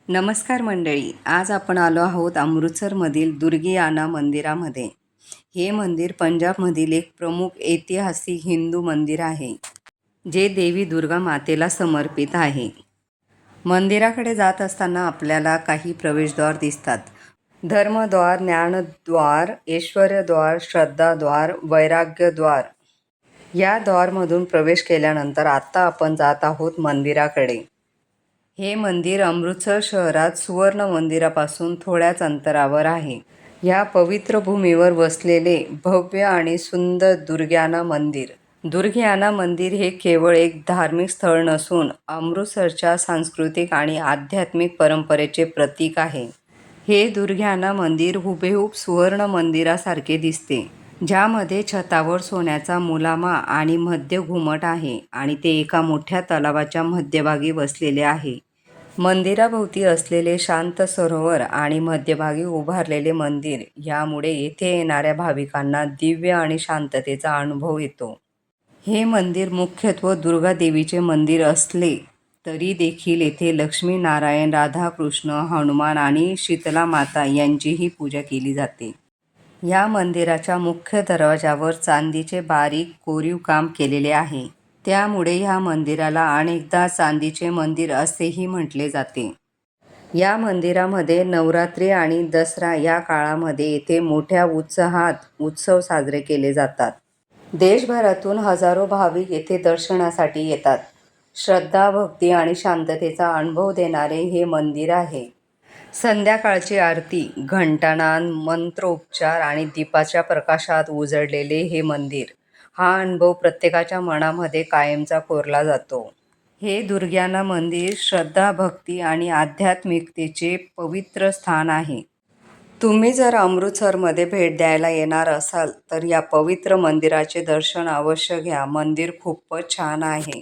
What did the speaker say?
नमस्कार मंडळी, आज आपण आलो आहोत अमृतसरमधील दुर्गियाना मंदिरामध्ये. हे मंदिर पंजाबमधील एक प्रमुख ऐतिहासिक हिंदू मंदिर आहे, जे देवी दुर्गा मातेला समर्पित आहे. मंदिराकडे जात असताना आपल्याला काही प्रवेशद्वार दिसतात. धर्मद्वार, ज्ञानद्वार, ऐश्वर्यद्वार, श्रद्धाद्वार, वैराग्यद्वार. या द्वारमधून प्रवेश केल्यानंतर आता आपण जात आहोत मंदिराकडे. हे मंदिर अमृतसर शहरात सुवर्ण मंदिरापासून थोड्याच अंतरावर आहे. या पवित्र भूमीवर वसलेले भव्य आणि सुंदर दुर्ग्याना मंदिर. दुर्ग्याना मंदिर हे केवळ एक धार्मिक स्थळ नसून अमृतसरच्या सांस्कृतिक आणि आध्यात्मिक परंपरेचे प्रतीक आहे. हे दुर्ग्याना मंदिर हुबेहूब सुवर्ण मंदिरासारखे दिसते, ज्यामध्ये छतावर सोन्याचा मुलामा आणि मध्य घुमट आहे आणि ते एका मोठ्या तलावाच्या मध्यभागी वसलेले आहे. मंदिराभोवती असलेले शांत सरोवर आणि मध्यभागी उभारलेले मंदिर यामुळे येथे येणाऱ्या भाविकांना दिव्य आणि शांततेचा अनुभव येतो. हे मंदिर मुख्यत्वे दुर्गा देवीचे मंदिर असले तरी देखील येथे लक्ष्मी नारायण, राधाकृष्ण, हनुमान आणि शीतला माता यांचीही पूजा केली जाते. या मंदिराच्या मुख्य दरवाजावर चांदीचे बारीक कोरीव काम केलेले आहे, त्यामुळे ह्या मंदिराला अनेकदा चांदीचे मंदिर असेही म्हटले जाते. या मंदिरामध्ये नवरात्री आणि दसरा या काळामध्ये येथे मोठ्या उत्साहात उत्सव साजरे केले जातात. देशभरातून हजारो भाविक येथे दर्शनासाठी येतात. श्रद्धा, भक्ती आणि शांततेचा अनुभव देणारे हे मंदिर आहे. संध्याकाळची आरती, घंटानाद, मंत्रोच्चार आणि दीपाच्या प्रकाशात उजळलेले हे मंदिर, हा अनुभव प्रत्येकाच्या मनामध्ये कायमचा कोरला जातो. हे दुर्ग्याना मंदिर श्रद्धा, भक्ती आणि आध्यात्मिकतेचे पवित्र स्थान आहे. तुम्ही जर अमृतसरमध्ये भेट द्यायला येणार असाल तर या पवित्र मंदिराचे दर्शन अवश्य घ्या. मंदिर खूपच छान आहे.